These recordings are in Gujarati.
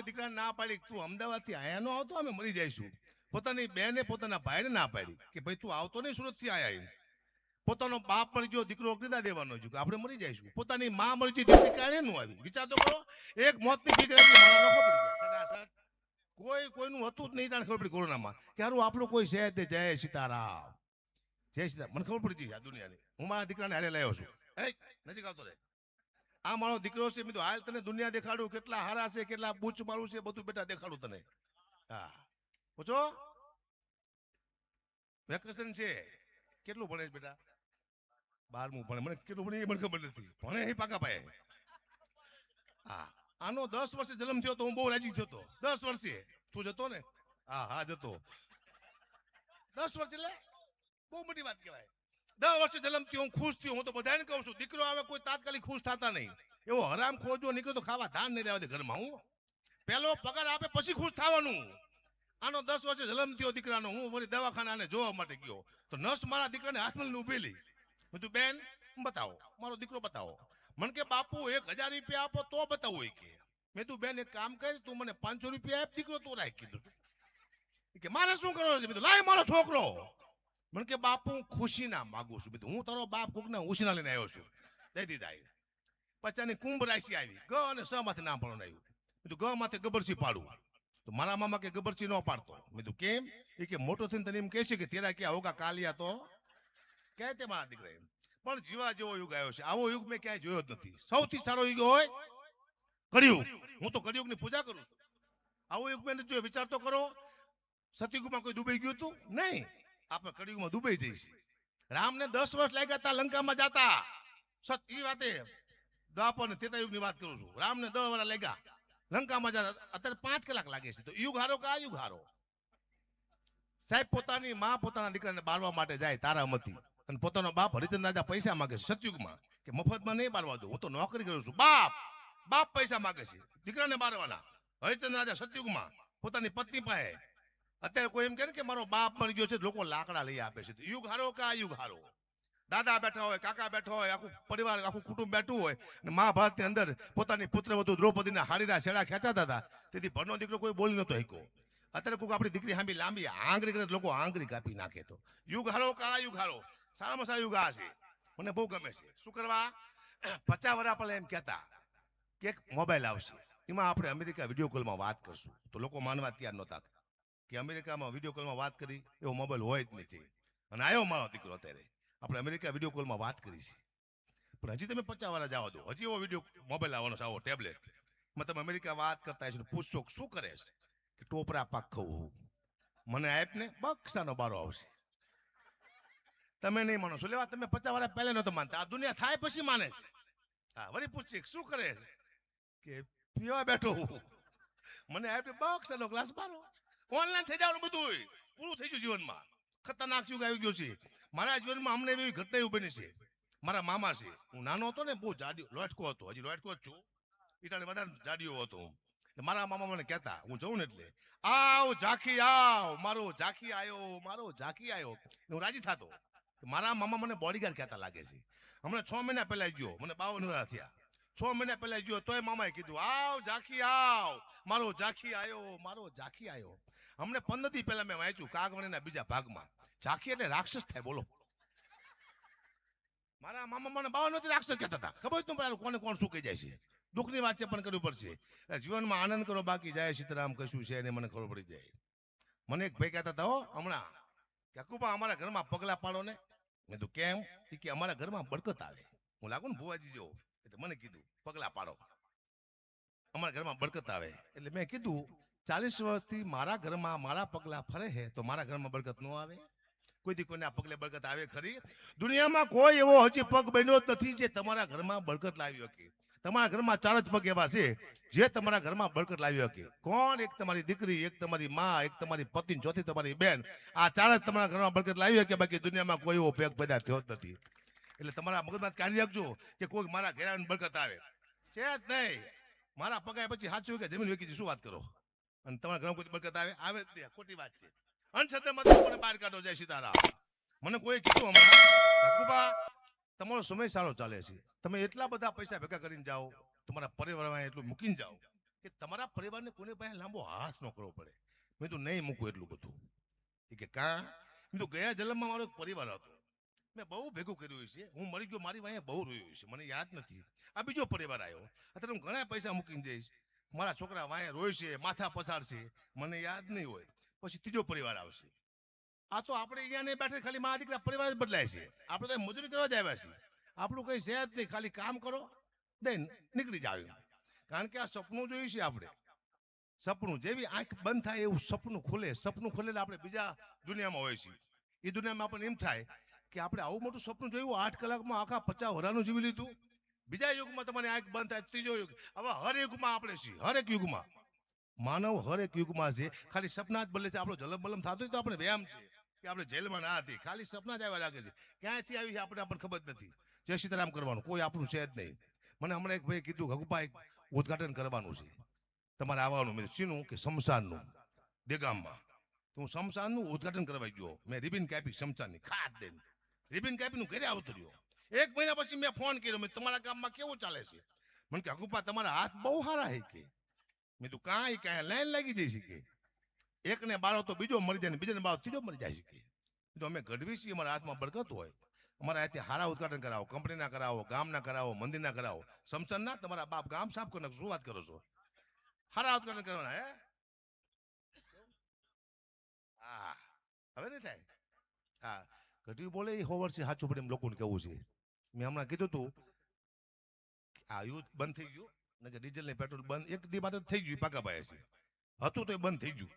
દીકરાને ના પાડી તું અમદાવાદથી આયા ન આવતો અમે મરી જઈશું. પોતાની બેને પોતાના ભાઈને ના પાડી કે ભાઈ તું આવતો નહીં સુરતથી આયા. પોતાનો બાપ મરી ગયો દીકરો કીધા દેવાનો છે કે આપણે મરી જઈશું. પોતાની માં મરી ગઈ દીકરી કાંઈ નું આવી. વિચાર તો કરો, એક મોતની દીકરી કોઈ કોઈનું હતું જ નહીં. તાણે ખબર પડી કોરોનામાં કે હારું આપણું કોઈ છે તે જય સીતારામ જય સીતારામ. મને ખબર પડી છે આ દુનિયાની. હું મારા દીકરાને હારે લાવ્યો છું. નજીક આવતો રે. આ મારો દીકરો છે. મેં હાલ તને દુનિયા દેખાડું કેટલા હારા છે, કેટલા બૂચ મારું છે, બધું બેટા દેખાડું તને. હા પૂછો વેકેશન છે. કેટલું ભણે બેટા? 12મું ભણે. મને કેટલું ભણે એ મને ખબર નથી. ભણે એ પાકા પાયે. હા આનો 10 વર્ષે જન્મ થયો તો હું બહુ રાજી થયો હતો. 10 વર્ષે તું જતો ને? હા જતો. 10 વર્ષ એટલે બહુ મોટી વાત કહેવાય. 10 વર્ષે જન્મ થયો હું ખુશ થયો. હું તો બધાને કહું છું દીકરો આવે કોઈ તાત્કાલિક ખુશ થતા નહીં. એવો હરામ ખોજો નીકળો તો ખાવા ધાન નહીં રહેવા દે ઘરમાં. હું પેલો પગાર આપે પછી ખુશ થવાનું. આનો 10 વર્ષે જન્મ થયો દીકરાનો. હું વળી દવાખાનાને જોવા માટે ગયો તો નર્સ મારા દીકરાને હાથમાં ઉભેલી. બધું બેન બતાવો મારો દીકરો બતાવો. મને કે બાપુ 1000 રૂપિયા આપો તો બતાવું કે. મેં તું બેન એક કામ કરી તું મને 500 રૂપિયા આપ દીકરો તો રાખ કીધું. કે મારે શું કરવો છે? લાય મારો છોકરો. મને કે બાપુ હું ખુશી ના માગું છું. હું તારો બાપ કોકના ઉછીના લઈને આવ્યો છું. દઈ દીધા. પચાની કુંભ રાશિ આવી ગ અને સ માંથી નામ પડવાનું આવ્યું. મેં ગ માથે ગબરસી પાડું તો મારા મામા કે ગબરસી ન પાડતો. મેં કેમ? એ કે મોટો થઈને તને એમ કહેશે કે તેરા ક્યાં હોગા કાલિયા તો કહે તે મારા દીકરા. પણ જીવા જેવો યુગ આવ્યો છે. આવો યુગ મેં ક્યાંય જોયો જ નથી. સૌથી સારો યુગ હોય કળિયુગ. હું તો કળિયુગની પૂજા કરું છું. આવો યુગ મેં જોયો. વિચાર તો કરો. સતયુગમાં કોઈ દુબઈ ગયું હતું નહીં. આપણે કળિયુગમાં દુબઈ જઈશું. રામને 10 વર્ષ લાગ્યા હતા લંકામાં જતા. એ વાતે દ્વાપર ને ત્રેતા યુગની વાત કરું છું. રામને 10 વર્ષ લાગ્યા લંકામાં જતા. અત્યારે 5 કલાક લાગે છે. તો યુગ હારો કે આ યુગ હારો? સાહેબ પોતાની માં પોતાના દીકરાને બાળવા માટે જાય તારામતી અને પોતાનો બાપ હરિચંદ્ર રાજા પૈસા માંગે છે સતયુગમાં કે મફતમાં નહીં બાળવા દો. હું તો નોકરી કરું છું. બાપ પૈસા માંગે છે દીકરાને બાળવાના. હરિચંદ્ર રાજા સતયુગમાં પોતાની પત્ની પાસે. અત્યારે કોઈ એમ કહે કે મારો બાપ મરી ગયો છે લોકો લાકડા લઈ આપે છે. યુગ હારો કે આ યુગ હારો? દાદા બેઠા હોય, કાકા બેઠા હોય, આખું પરિવાર આખું કુટુંબ બેઠું હોય ને મહાભારતની અંદર પોતાની પુત્રવધુ દ્રૌપદીના હાડીના છેડા ખેંચાતા હતા. તેથી ભણનો દીકરો કોઈ બોલી નતો શક્યો. અત્યારે કોઈ આપણી દીકરી સાંભી લાંબી આંગળી કરે લોકો આંગળી કાપી નાખે. તો યુગ હારો કે આ યુગ હારો? સારામાં સારા યુગ આ છે. મને બહુ ગમે છે. શું કરવા? 50 વર્ષ પહેલા એમ કહેતા કે એક મોબાઈલ આવશે એમાં આપણે અમેરિકા વિડીયો કોલમાં વાત કરશું. તો લોકો માનવા તૈયાર નહોતા કે અમેરિકામાં વિડીયો કોલમાં વાત કરી એવો મોબાઈલ હોય જ નથી. અને આવ્યો મારો દીકરો. અત્યારે આપણે અમેરિકા વિડીયો કોલમાં વાત કરી છે. પણ હજી તમે 50 વર્ષ જવા દો. હજી એવો વિડીયો મોબાઈલ આવવાનો છે આવો ટેબ્લેટ. તમે અમેરિકા વાત કરતા હશો પૂછશો શું કરે છે કે ટોપરા પાક ખાવું. મને આપ ને બક્ષાનો બારો આવશે. તમે નહીં માનો છો. લેવા તમે 50 વર્ષ પહેલા નતો માનતા. આ દુનિયા થાય પછી માને છે. હા વળી પૂછશે શું કરે કે પીવા બેઠો હું. મને આપ બક્ષાનો ગ્લાસ બારો. ઓનલાઈન થઈ જવાનું બધું પૂરું થઈ ગયું જીવનમાં. ખતરનાક યુગ આવી ગયો છે. મારા જીવનમાં અમને એવી ઘટના એવું બની છે. મારા મામા છે. હું નાનો હતો ને બહુ જાડીઓ લોચકો હતો. હજી લોચકો જ છું. ઈટાળી વધારે જાડીઓ હતો. મારા મામા મને કહેતા હું જઉં ને એટલે આવ ઝાંખી આવ મારો ઝાંખી આવ્યો મારો ઝાંખી આવ્યો. હું રાજી થતો. મારા મામા મને બોડીગાર્ડ કહેતા લાગે છે. હમણાં 6 મહિના પહેલા ગયો. મને 52 વર્ષ થયા. 6 મહિના પહેલા ગયો તોય મામાએ કીધું આવ ઝાંખી આવ મારો ઝાંખી આવ્યો મારો ઝાંખી આવ્યો. અમને 15 દી પહેલા મેં વાંચ્યું કાગવાણીના બીજા ભાગમાં. ઝાંખી એટલે રાક્ષસ થાય. બોલો મારા મામા મને 52 રાક્ષસ કહેતા હતા. ખબર તું કોને કોણ શું કહી જાય છે. દુઃખની વાત છે પણ કરવી પડશે. જીવનમાં આનંદ કરો બાકી જાય સીતારામ કશું છે એને મને ખબર પડી જાય. મને એક ભાઈ કહેતા હતા હમણાં કે અકુબા અમારા ઘરમાં પગલા પાડો ને. મેં તો કેમ? કે અમારા ઘરમાં બરકત આવે. હું લાગુ ને ભુવાજી જેવો એટલે મને કીધું પગલા પાડો અમારા ઘરમાં બરકત આવે. એટલે મેં કીધું 40 વર્ષથી મારા ઘરમાં મારા પગલા ફરે છે તો મારા ઘરમાં બરકત ન આવે? કોઈ દી કોઈના પગલે બરકત આવે ખરી? દુનિયામાં કોઈ એવો હજી પગ બન્યો જ નથી જે તમારા ઘરમાં બરકત લાવી શકે. તમારા ઘરમાં 4 જ પગ એવા છે જે તમારા ઘરમાં બરકત લાવી શકે. કોણ? એક તમારી દીકરી, એક તમારી માં, એક તમારી પત્ની, ચોથી તમારી બેન. આ 4 જ તમારા ઘરમાં બરકત લાવી શકે. બાકી દુનિયામાં કોઈ એવો પેગ પેદા થયો જ નથી. એટલે તમારા મગજમાં કાઢી રાખજો કે કોઈ મારા ઘેરાની બરકત આવે છે જ નહીં. મારા પગાય પછી સાચું કે જમીન વેચી શું વાત કરો? અને તમારા ઘરમાં કોઈ બરકત આવે જ નહીં. ખોટી વાત છે. અંધશ્રદ્ધામાં મને બહાર કાઢો. જય સીતારામ. મને કોઈ કીધું હમણાં તમારો સમય સારો ચાલે છે. તમે એટલા બધા પૈસા ભેગા કરીને જાઓ તમારા પરિવારમાં એટલું મૂકીને જાઓ કે તમારા પરિવારને કોઈને પાસે લાંબો હાથ ન કરવો પડે. મેં તો નહીં મૂકું એટલું બધું. એ કે કાં? મેં તો ગયા જન્મમાં મારો એક પરિવાર હતો, મેં બહુ ભેગું કર્યું છે, હું મરી ગયો મારી વાંહે બહુ રોયું છે, મને યાદ નથી. આ બીજો પરિવાર આવ્યો, અત્યારે હું ઘણા પૈસા મૂકીને જઈશ, મારા છોકરા વાંહે રોય છે, માથા પસારશે, મને યાદ નહીં હોય. પછી ત્રીજો પરિવાર આવશે. આ તો આપણે અહીંયા નહીં બેઠે, ખાલી મારા દીકરા પરિવાર જ બદલાય છે. આપણે તો મજૂરી કરવા જ આવ્યા છીએ, આપણું કઈ છે જ નહીં, ખાલી કામ કરો દે નીકળી જાવ. કારણ કે આ સપનું જોયું છે આપણે, સપનું જેવી આંખ બંધ થાય એવું સપનું ખુલે. સપનું ખુલે એટલે આપણે બીજા દુનિયામાં હોય છીએ. એ દુનિયામાં આપણને એમ થાય કે આપણે આવું મોટું સપનું જોયું, 8 કલાકમાં આખા 50 વર્ષનું જીવી લીધું. બીજા યુગમાં તમારી આંખ બંધ થાય, ત્રીજો યુગ. હવે હર યુગમાં આપણે છીએ, હરેક યુગમાં માનવ હરેક યુગમાં છે. ખાલી સપના જ બદલે છે. આપણો જલમ બલમ થતો હોય તો આપણે વ્યાયામ છે કે આપણે જેલમાં ના હતી, ખાલી સપના જ આવ્યા લાગે છે. ક્યાંથી આવી છે આપણને ખબર જ નથી. જય સીતારામ કરવાનું કોઈ આપણું છે જ નહીં. મને હમણાં એક ભાઈ કીધું ગગુપા એક ઉદઘાટન કરવાનું છે, તમારે આવવાનું. મેં શીનું કે શમશાનનું દેગામમાં. તો હું શમશાનનું ઉદઘાટન કરવા ગયો, મેં રિબિન કાપી શમશાનની ખાટ દઈને, રિબિન કાપીનું ઘરે આવતો રહ્યો. 1 મહિના પછી મેં ફોન કર્યો, મેં તમારા ગામમાં કેવું ચાલે છે? મને કે ગગુપા તમારા હાથ બહુ સારા છે કે. મેં તું કાંઈ લાઈન લાગી જાય છે કે, એકને બાળો તો બીજો મરી જાય ને બીજાને બાળો ત્રીજો મરી જાય છે કે. તો અમે ગઢવી છીએ, અમારા હાથમાં બરકત હોય. અમારા હાથે હારા ઉદઘાટન કરાવો, કંપનીના કરાવો, ગામના કરાવો, મંદિરના કરાવો. શમશાનના તમારા બાપ ગામ સાફ કરી નાખો. શું વાત કરો છો? હારા ઉદઘાટન કરવાના હે? હા હવે નહીં થાય. હા ગઢવી બોલે એ હોવર છે, સાચું પડે એમ લોકોને કેવું છે. મેં હમણાં કીધું તું આ યુદ્ધ બંધ થઈ ગયું ને કે ડીઝલ ને પેટ્રોલ બંધ એક દી માટે થઈ ગયું, પાકા પાયા છે. હતું તો એ બંધ થઈ ગયું.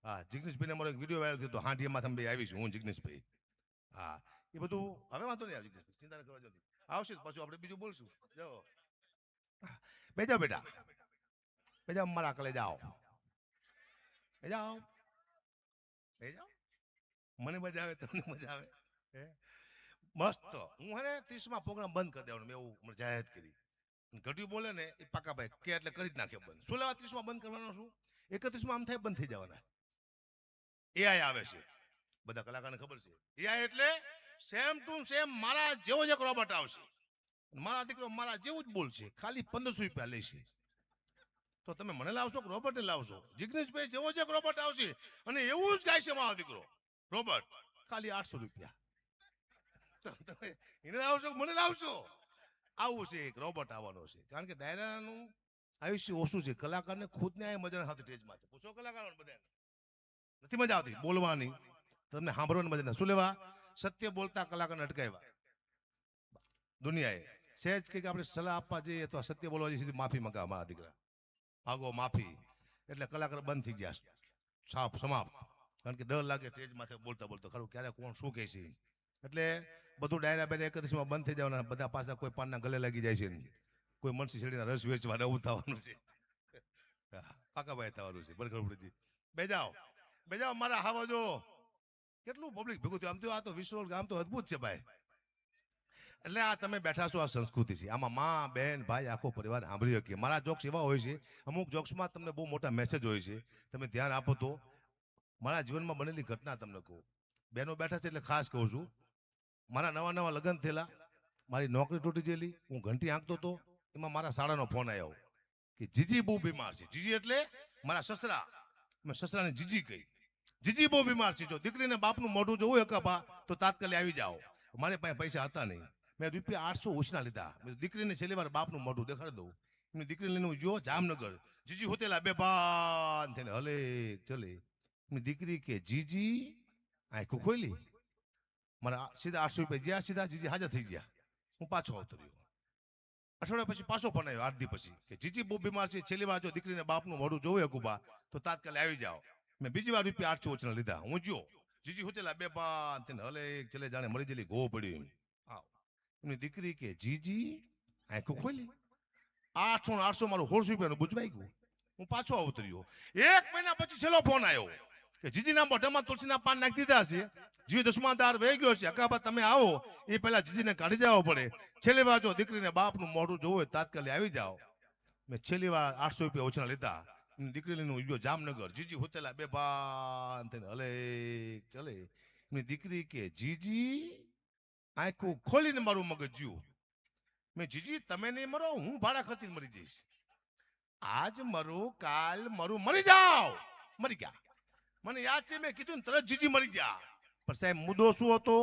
હા જિગ્નેશભાઈને મારો એક વિડીયો વાયરલ થયો, હાંડીમાં તમે બે આવીશું, હું જિગ્નેશભાઈ. હા એ બધું હવે વાંધો નહીં આવે જિગ્નેશભાઈ, ચિંતા ન કરવા જલ્દી આવશે પાછું આપણે બીજું બોલશું. જાઓ બેજાઓ બેટા, બેજાઓ મારા કલે જાઓ, બેજાઓ બેજાઓ. મને મજા આવે, તમને મજા આવે મસ્ત. હું હે ને 30માં પ્રોગ્રામ બંધ કરી દેવાનો, મેં એવું મને જાહેરાત કરી. ઘટ્યું બોલે ને એ પાકા ભાઈ કે એટલે કરી જ નાખે બંધ. શું લેવા 30માં બંધ કરવાનો છું? 31માં આમ થાય બંધ થઈ જવાના. એઆઈ આવે છે, બધા કલાકારને ખબર છે. એઆઈ એટલે સેમ ટુ સેમ મારા જેવો જ એક રોબોટ આવશે, મારા દીકરો મારા જેવું જ બોલશે, ખાલી 1500 રૂપિયા લેશે. તો તમે મને લાવશો કે રોબોટને લાવશો? જિગ્નેશભાઈ જેવો જ એક રોબોટ આવશે અને એવું જ ગાય છે મારો દીકરો રોબોટ, ખાલી 800 રૂપિયા. તમે એને લાવશો મને લાવશો? આવું છે, એક રોબોટ આવવાનો છે. કારણ કે ડાયરાનું આયુષ્ય ઓછું છે. કલાકારને ખુદને આ મજા નથી સ્ટેજમાં. પૂછો કલાકારોને, બધા નથી મજા આવતી બોલવાની, તમને સાંભળવાની મજા નથી. શું લેવા? સત્ય બોલતા કલાકારને અટકાવ્યા દુનિયાએ. સહેજ કે આપણે સલાહ આપવા જઈએ તો સત્ય બોલવા જઈએ સીધી માફી મંગાવવા મારા દીકરા, ભાગો માફી. એટલે કલાકાર બંધ થઈ ગયા, સાફ સમાપ્ત. કારણ કે ડર લાગે સ્ટેજ માથે બોલતા બોલતા, ખરું ક્યારે કોણ શું કહે છે. એટલે બધું ડાયરા બેરા 31માં બંધ થઈ જવાના. બધા પાછા કોઈ પાનના ગલે લાગી જાય છે, કોઈ મનસી શેરડીના રસ વેચવા નવું થવાનું છે, પાકા ભાઈ થવાનું છે. બરખડજી બેજાઓ બેજાઓ મારા હાવા જો કેટલું પબ્લિક ભેગું થયું. આમ તો આ તો વિશ્વ ગામ તો અદભુત છે ભાઈ. એટલે આ તમે બેઠા છો, આ સંસ્કૃતિ છે. આમાં માં બેન ભાઈ આખો પરિવાર સાંભળી શકીએ. મારા જોક્સ એવા હોય છે, અમુક જોક્સમાં તમને બહુ મોટા મેસેજ હોય છે, તમે ધ્યાન આપો તો. મારા જીવનમાં બનેલી ઘટના તમને કહું. બહેનો બેઠા છે એટલે ખાસ કહું છું. મારા નવા નવા લગ્ન થયેલા, મારી નોકરી તૂટી ગયેલી, હું ઘંટી આંકતો હતો. એમાં મારા શાળાનો ફોન આવ્યો કે જીજી બહુ બીમાર છે. જીજી એટલે મારા સસરા. મેં સસરાને જીજી કહી. જીજી બહુ બીમાર છે, જો દીકરીને બાપનું મોઢું જોવું હોય કપા તો તાત્કાલિક આવી જાઓ. મારે પાસે પૈસા હતા નહીં, મેં રૂપિયા 800 ઉછના લીધા. મેં દીકરીને છેલ્લી વાર બાપનું મોઢું દેખાડી દઉં. એમની દીકરી લઈને જો જામનગર. જીજી હોતેલા બે પાન થઈને હલે ચલે. એમની દીકરી કે જીજી આંખો ખોલી. મારા સીધા 800 રૂપિયા જ્યાં સીધા જીજી હાજર થઈ ગયા. હું પાછો આવતો રહ્યો. અઠવાડિયા પછી પાછો ફોન આવ્યો 8 દી પછી કે જીજી બહુ બીમાર છે, છેલ્લી વાર જો દીકરીને બાપનું મોઢું જોવે કુબા તો તાત્કાલિક આવી જાઓ. મેં બીજી વાર રૂપિયા 800 ઓછના લીધા. હું જો જીજી હોતેલા બે પાન થઈને હલે ચલે જાણે મરી જેલી ગો પડ્યું. આવ એમની દીકરી કે જીજી આંખો ખોલી. 800 મારું 100 રૂપિયાનું બુજવાઈ ગયું. હું પાછો આવતો રહ્યો. 1 મહિના પછી છેલ્લો ફોન આવ્યો કે જીજીના મોઢામાં તુલસીના પાન નાખી દીધા છે, જીવ દુશ્મનદાર વહી ગયો છે, અકાબા તમે આવો એ પહેલા જીજીને કાઢી જવો પડે. છેલ્લી વાર જો દીકરીને બાપનું મોઢું જોવું હોય તાત્કાલિક આવી જાઓ. મેં છેલ્લી વાર 800 રૂપિયા ઓછા લીધા. દીકરી લઈને ગયો જામનગર. જીજી હોતેલા બે પાન થઈને હલે ચલે. એમની દીકરી કે જીજી આંખું ખોલીને મારું મગજ જ્યું. મેં જીજી તમે નહીં મરો, હું ભાડા ખર્ચીને મરી જઈશ. આજ મરું કાલ મરું મરી જાઓ મરી ગયા મને યાદ છે મેં કીધું ને તરત જીજી મરી જા પણ સાહેબ મુદ્દો શું હતો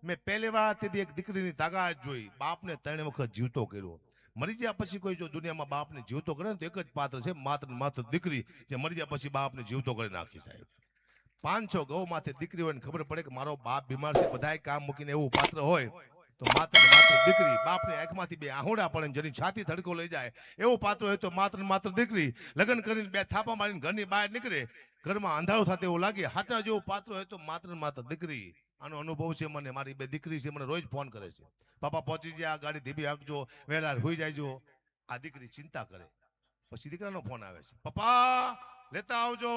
મેં પહેલી વાર તેથી એક દીકરીની તાકાત જોઈ બાપને 3 વખત જીવતો કર્યો મરી ગયા પછી કોઈ જો દુનિયામાં બાપને જીવતો કરે ને તો એક જ પાત્ર છે માત્ર ને માત્ર દીકરી જે મરી ગયા પછી બાપને જીવતો કરી નાખી સાહેબ 500 ગૌ માથે દીકરી હોય ને ખબર પડે કે મારો બાપ બીમાર છે બધાય કામ મૂકીને એવું પાત્ર હોય તો માત્ર ને માત્ર દીકરી બાપની આંખમાંથી 2 આહુડા પડે ને જેની છાતી ધડકો લઈ જાય એવું પાત્ર હોય તો માત્ર ને માત્ર દીકરી લગ્ન કરીને 2 થાપા મારીને ઘરની બહાર નીકળે ઘરમાં અંધારું થતું એવું લાગે હાચા જેવું પાત્ર હોય તો માત્ર ને માત્ર દીકરી આનો અનુભવ છે મને મારી 2 દીકરી છે મને રોજ ફોન કરે છે પાપા પહોંચી ગયા ગાડી ધીમી હાંકજો વહેલા હોઈ જાયજો આ દીકરી ચિંતા કરે પછી દીકરાનો ફોન આવે છે પપ્પા લેતા આવજો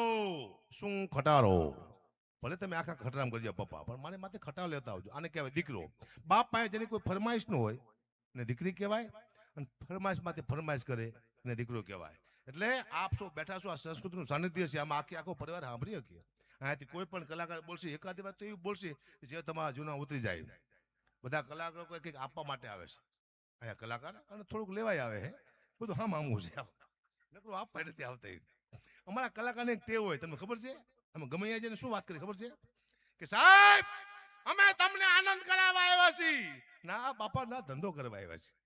શું ખટારો ભલે તમે આખા ખટરામ કરી જાઓ પપ્પા પણ મારે માથે ખટારો લેતા આવજો આને કહેવાય દીકરો બાપ પાસે જેની કોઈ ફરમાઈશ ન હોય ને દીકરી કહેવાય અને ફરમાઈશ માથે ફરમાઈશ કરે ને દીકરો કહેવાય એટલે આપ સૌ બેઠા છો આ સંસ્કૃતિનું સાનિધ્ય છે આમાં આખો પરિવાર સાંભળી શકીએ અહીંયાથી કોઈ પણ કલાકાર બોલશે એકાદી વાત તો એવી બોલશે જે તમારા જૂના ઉતરી જાય બધા કલાકારો કંઈક આપવા માટે આવે છે અહીંયા કલાકાર અને થોડુંક લેવાય આવે હે બધું હા મામું છે નકરું આપવા નથી આવતા અમારા કલાકારને એક ટેવ હોય તમને ખબર છે અમે ગમે ત્યાં જઈને શું વાત કરી ખબર છે કે સાહેબ અમે તમને આનંદ કરાવવા આવ્યા છીએ ના બાપા ના ધંધો કરવા આવ્યા છીએ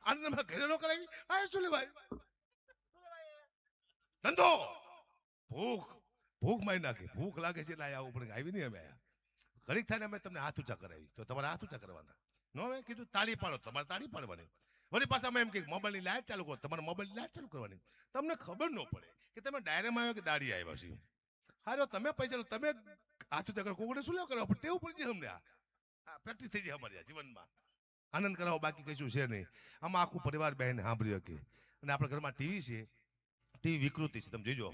આનંદ અમે ઘરે નો કરાવી આ શું લેવાય ધંધો ભૂખ મારી નાખી ભૂખ લાગે છે એટલે આવું પણ આવી નહીં અમે ઘડીક થાય ને અમે તમને હાથ ઊંચા કરાવી તો તમારે હાથ ઊંચા કરવાના નો મેં કીધું તાળી પાડો તમારે તાળી પાડવાની વળી પાછા અમે એમ કે મોબાઈલની લાઈટ ચાલુ કરો તમારે મોબાઈલની લાઈટ ચાલુ કરવાની તમને ખબર ન પડે કે તમે ડાયરેમાં આવ્યો કે દાડી આવ્યા છીએ હારો તમે પૈસા તમે હાથ ઊંચા કરો કોઈને શું લેવા કરવા ટેવ પડી જાય અમને આ પ્રેક્ટિસ થઈ જાય અમારી જીવનમાં આનંદ કરાવો બાકી કશું છે નહીં આમાં આખું પરિવાર બહેન સાંભળી શકે અને આપણા ઘરમાં ટીવી છે ટીવી વિકૃતિ છે તમે જોજો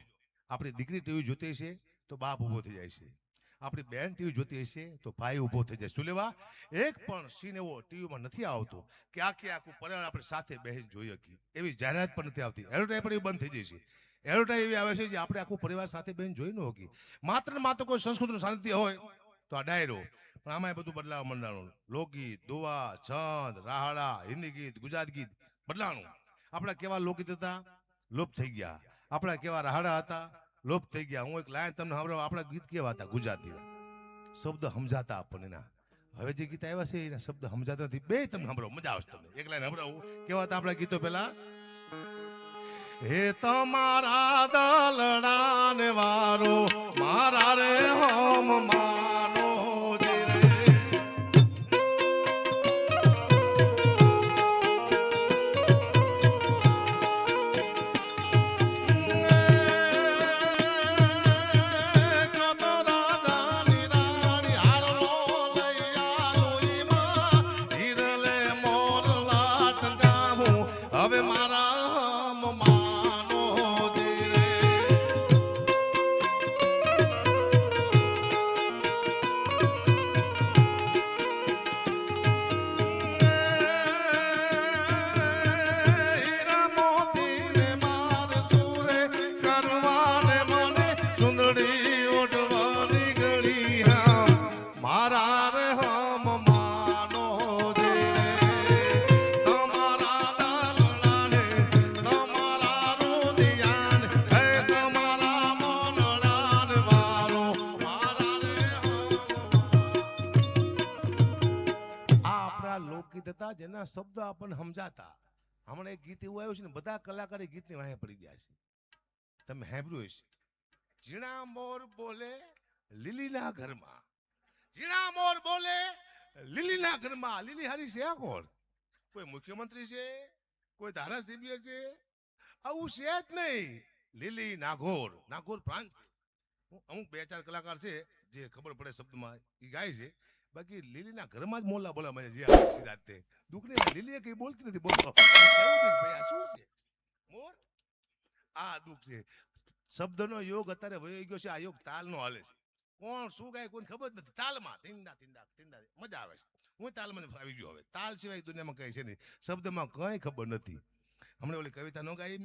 આપણી દીકરી ટીવી જોતી હશે તો બાપ ઊભો થઈ જાય છે આપણી બેન ટીવી જોતી હશે તો ભાઈ ઊભો થઈ જાય શું લેવા એક પણ સીન એવો ટીવીમાં નથી આવતો કે આખું પરિવાર આપણે સાથે બેહીને જોઈ શકીએ એવી જાહેરાત પણ નથી આવતી એડવર્ટાઈઝ પણ એવી બંધ થઈ જાય છે એડવર્ટાઈઝ એવી આવે છે જે આપણે આખું પરિવાર સાથે બેહીને જોઈ ન શકીએ માત્ર ને માત્ર કોઈ સંસ્કૃતિનું સાનિધ્ય હોય તો આ ડાયરો પણ આમાં બધું બદલાવા મંડાણું લોકગીત દુવા છંદ રાહડા હિન્દી ગીત ગુજરાત ગીત બદલાણું આપણા કેવા લોકગીત હતા લોપ થઈ ગયા આપણા કેવા રાહડા હતા લોપ થઈ ગયા હું એક લાઈન તમને સાંભળો આપણા ગીત કેવા હતા ગુજરાતીના શબ્દ સમજાતા આપણને ના હવે જે ગીત આવ્યા છે એના શબ્દ સમજાતા નથી બે તમને સાંભળો મજા આવશે તમને એક લાઈન સાંભળાવું કેવા હતા આપણા ગીતો પેલા હે તમારા દલડાને વારો મારા રે હોમ માનો હવે મારા માનો ધીરે હીરા મોતીને માર સુરે કરવાને મને સુંદડી ઓઢવાની ઘડી હા મારા રે હમ માનો ધીરે લોકગીત હતા જેના શબ્દ આપણને સમજાતા હમણાં એક ગીત એવું આવ્યું છે ને બધા કલાકાર ગીતની વાહે પડી ગયા છે તમે સાંભળ્યું હશે ઝીણા મોર બોલે લીલીના ઘરમાં ઝીણા મોર બોલે લીલીના ઘરમાં લીલી હારી છે આ કોણ કોઈ મુખ્યમંત્રી છે કોઈ ધારાસભ્ય છે આવું છે જ નહીં લીલી નાગોર પ્રાંત અમુક 2-4 કલાકાર છે જે ખબર પડે શબ્દમાં એ ગાય છે બાકી લીલીના ઘરમાં જ મોલા બોલા મને જે સીધા તે દુખને લીલી કઈ બોલતી નથી બોલતો ભાઈ આ શું છે મોર આ દુખ છે શબ્દનો યોગ અત્યારે વહી ગયો છે આ યોગ તાલનો હાલે છે કોણ શું ગાય કોઈને ખબર જ નથી તાલમાં તિંદા તિંદા તિંદા મજા આવે છે હું તાલમાં આવી ગયો હવે તાલ સિવાય દુનિયામાં કઈ છે નહીં શબ્દમાં કઈ ખબર નથી હમણાં ઓલી કવિતા ન ગાઈ